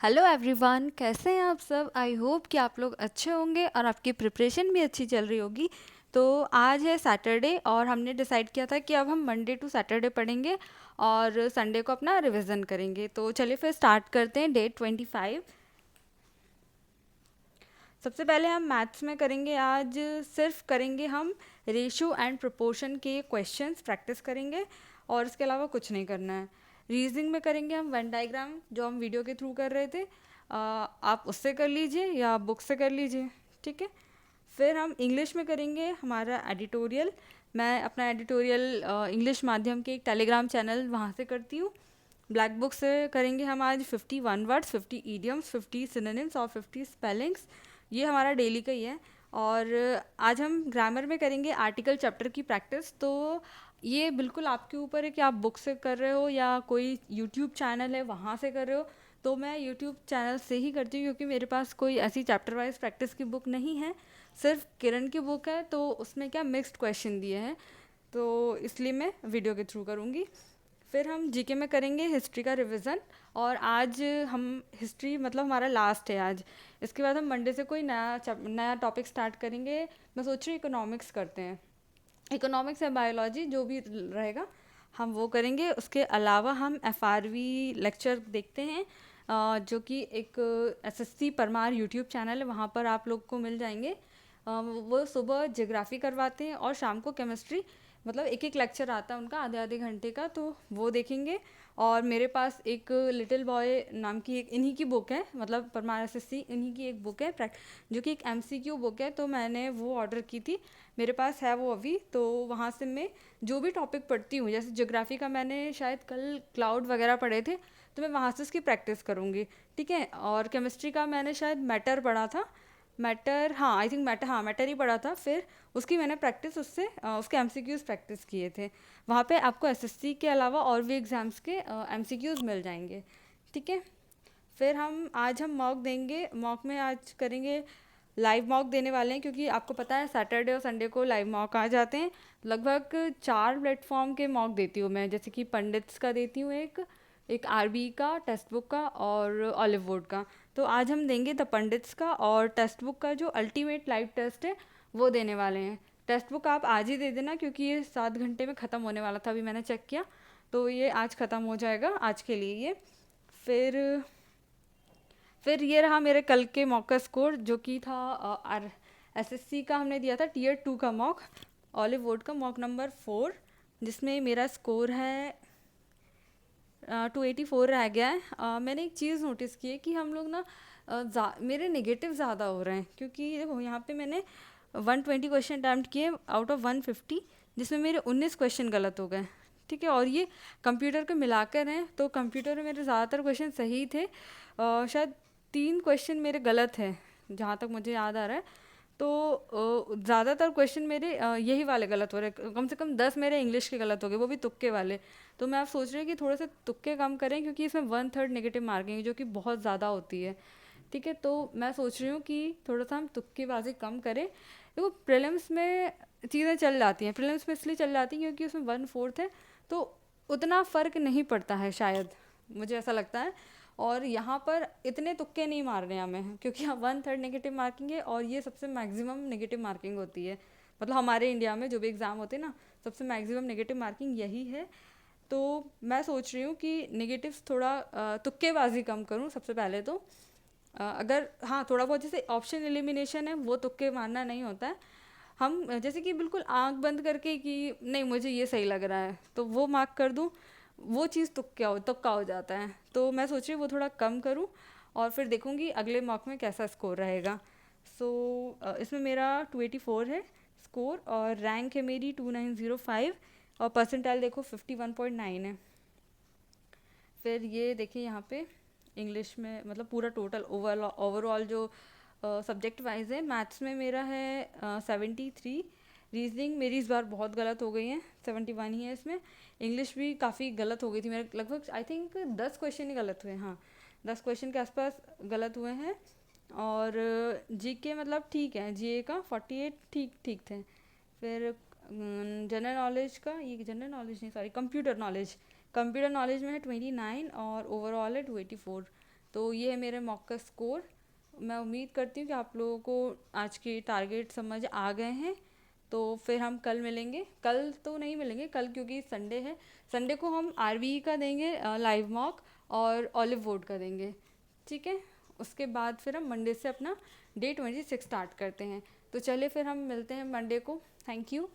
Hello everyone, कैसे हैं आप सब। आई होप कि आप लोग अच्छे होंगे और आपकी प्रिपरेशन भी अच्छी चल रही होगी। तो आज है सैटरडे और हमने डिसाइड किया था कि अब हम मंडे टू सैटरडे पढ़ेंगे और संडे को अपना रिवीजन करेंगे। तो चलिए फिर स्टार्ट करते हैं। डे 25 सबसे पहले हम मैथ्स में करेंगे। आज सिर्फ करेंगे हम रेशियो एंड प्रोपोर्शन के क्वेश्चंस प्रैक्टिस करेंगे और इसके अलावा कुछ नहीं करना है। रीजनिंग में करेंगे हम वेन डायग्राम, जो हम वीडियो के थ्रू कर रहे थे। आप उससे कर लीजिए या बुक से कर लीजिए, ठीक है। फिर हम इंग्लिश में करेंगे हमारा एडिटोरियल। मैं अपना एडिटोरियल इंग्लिश माध्यम के एक टेलीग्राम चैनल वहाँ से करती हूँ। ब्लैक बुक से करेंगे हम आज 51 वर्ड्स, 50 ईडियम्स, 50 सिनोनिम्स और 50 स्पेलिंग्स। ये हमारा डेली का ही है। और आज हम ग्रामर में करेंगे आर्टिकल चैप्टर की प्रैक्टिस। तो ये बिल्कुल आपके ऊपर है कि आप बुक से कर रहे हो या कोई यूट्यूब चैनल है वहाँ से कर रहे हो। तो मैं यूट्यूब चैनल से ही करती हूँ क्योंकि मेरे पास कोई ऐसी चैप्टर वाइज प्रैक्टिस की बुक नहीं है। सिर्फ किरण की बुक है, तो उसमें क्या मिक्स्ड क्वेश्चन दिए हैं, तो इसलिए मैं वीडियो के थ्रू करूँगी। फिर हम जीके में करेंगे हिस्ट्री का रिवीजन। और आज हम हिस्ट्री मतलब हमारा लास्ट है आज। इसके बाद हम मंडे से कोई नया टॉपिक स्टार्ट करेंगे। मैं सोच रही हूँ इकोनॉमिक्स करते हैं। इकोनॉमिक्स या बायोलॉजी जो भी रहेगा हम वो करेंगे। उसके अलावा हम एफआरवी लेक्चर देखते हैं, जो कि एक एसएससी परमार यूट्यूब चैनल है, वहाँ पर आप लोग को मिल जाएंगे। वो सुबह ज्योग्राफी करवाते हैं और शाम को केमिस्ट्री। मतलब एक एक लेक्चर आता है उनका आधे आधे घंटे का, तो वो देखेंगे। और मेरे पास एक लिटिल बॉय नाम की एक इन्हीं की बुक है, मतलब परमार एसएससी इन्हीं की एक बुक है, जो कि एक एमसीक्यू बुक है। तो मैंने वो ऑर्डर की थी, मेरे पास है वो अभी। तो वहाँ से मैं जो भी टॉपिक पढ़ती हूँ, जैसे ज्योग्राफी का मैंने शायद कल क्लाउड वगैरह पढ़े थे, तो मैं वहाँ से उसकी प्रैक्टिस करूँगी, ठीक है। और केमिस्ट्री का मैंने शायद मैटर पढ़ा था। मैटर, हाँ आई थिंक मैटर, हाँ मैटर ही पढ़ा था। फिर उसकी मैंने प्रैक्टिस उससे उसके एमसीक्यूज़ प्रैक्टिस किए थे। वहाँ पे आपको एसएससी के अलावा और भी एग्ज़ाम्स के एमसीक्यूज़ मिल जाएंगे, ठीक है। फिर हम आज हम मॉक देंगे। मॉक में आज करेंगे, लाइव मॉक देने वाले हैं क्योंकि आपको पता है सैटरडे और संडे को लाइव मॉक आ जाते हैं। लगभग 4 प्लेटफॉर्म के मॉक देती हूँ मैं, जैसे कि पंडित्स का देती हूँ एक, एक आरबी का, टेक्स्ट बुक का और ऑलिव वुड का। तो आज हम देंगे द पंडित्स का, और टेक्स्ट बुक का जो अल्टीमेट लाइव टेस्ट है वो देने वाले हैं। टेक्स्ट बुक आप आज ही दे देना क्योंकि ये 7 घंटे में ख़त्म होने वाला था, अभी मैंने चेक किया। तो ये आज ख़त्म हो जाएगा आज के लिए ये। फिर फिर ये रहा मेरे कल के मॉक का स्कोर, जो कि था एसएससी का हमने दिया था टीयर 2 का मॉक, ऑलिव वुड का मॉक नंबर 4, जिसमें मेरा स्कोर है 284 रह गया है। मैंने एक चीज़ नोटिस की है कि हम लोग ना मेरे नेगेटिव ज़्यादा हो रहे हैं, क्योंकि देखो यहाँ पे मैंने 120 क्वेश्चन अटैम्प्ट किए आउट ऑफ 150, जिसमें मेरे 19 क्वेश्चन गलत हो गए, ठीक है। और ये कंप्यूटर को मिलाकर हैं, तो कंप्यूटर में मेरे ज़्यादातर क्वेश्चन सही थे। शायद 3 क्वेश्चन मेरे गलत हैं जहाँ तक मुझे याद आ रहा है। तो ज़्यादातर क्वेश्चन मेरे यही वाले गलत हो रहे हैं। कम से कम 10 मेरे इंग्लिश के गलत हो गए, वो भी तुक्के वाले। तो मैं आप सोच रही हूँ कि थोड़े से तुक्के कम करें, क्योंकि इसमें 1/3 नेगेटिव मार्किंग है जो कि बहुत ज़्यादा होती है, ठीक है। तो मैं सोच रही हूँ कि थोड़ा सा हम तुक्केबाजी कम करें। देखो प्रीलिम्स में चीज़ें चल जाती हैं, प्रीलिम्स में इसलिए चल जाती हैं क्योंकि उसमें 1/4 है, तो उतना फ़र्क नहीं पड़ता है शायद, मुझे ऐसा लगता है। और यहाँ पर इतने तुक्के नहीं मारने हैं हमें, क्योंकि यहाँ 1/3 नेगेटिव मार्किंग है और ये सबसे मैक्सिमम नेगेटिव मार्किंग होती है। मतलब हमारे इंडिया में जो भी एग्ज़ाम होते हैं ना, सबसे मैक्सिमम नेगेटिव मार्किंग यही है। तो मैं सोच रही हूँ कि नेगेटिव्स थोड़ा तुक्केबाजी कम करूँ सबसे पहले तो। अगर हाँ थोड़ा बहुत जैसे ऑप्शन एलिमिनेशन है, वो तुक्के मारना नहीं होता है। हम जैसे कि बिल्कुल आंख बंद करके कि नहीं मुझे ये सही लग रहा है तो वो मार्क कर दूँ, वो चीज़ तुक्का हो जाता है। तो मैं सोच रही हूँ वो थोड़ा कम करूँ और फिर देखूँगी अगले मॉक में कैसा स्कोर रहेगा। सो इसमें मेरा 284 है स्कोर, और रैंक है मेरी 2905, और परसेंटाइल देखो 51.9 है। फिर ये देखिए यहाँ पे इंग्लिश में मतलब पूरा टोटल ओवरऑल जो सब्जेक्ट वाइज है, मैथ्स में मेरा है 73। रीजनिंग मेरी इस बार बहुत गलत हो गई है, 71 ही है इसमें। इंग्लिश भी काफ़ी गलत हो गई थी मेरे, लगभग आई थिंक 10 क्वेश्चन ही गलत हुए, हाँ 10 क्वेश्चन के आसपास गलत हुए हैं। और जीके मतलब ठीक है, जीए का 48 ठीक ठीक थे। फिर जनरल नॉलेज का, ये जनरल नॉलेज नहीं sorry computer knowledge, computer knowledge में है 29 और ओवरऑल है 284। तो ये है मेरे मॉक का स्कोर। मैं उम्मीद करती हूँ कि आप लोगों को आज की टारगेट समझ आ गए हैं। तो फिर हम कल मिलेंगे, कल तो नहीं मिलेंगे कल क्योंकि संडे है। संडे को हम आरबीई का देंगे लाइव मॉक और ऑलिव वोट का देंगे, ठीक है। उसके बाद फिर हम मंडे से अपना डे 26 स्टार्ट करते हैं। तो चलिए फिर हम मिलते हैं मंडे को। Thank you.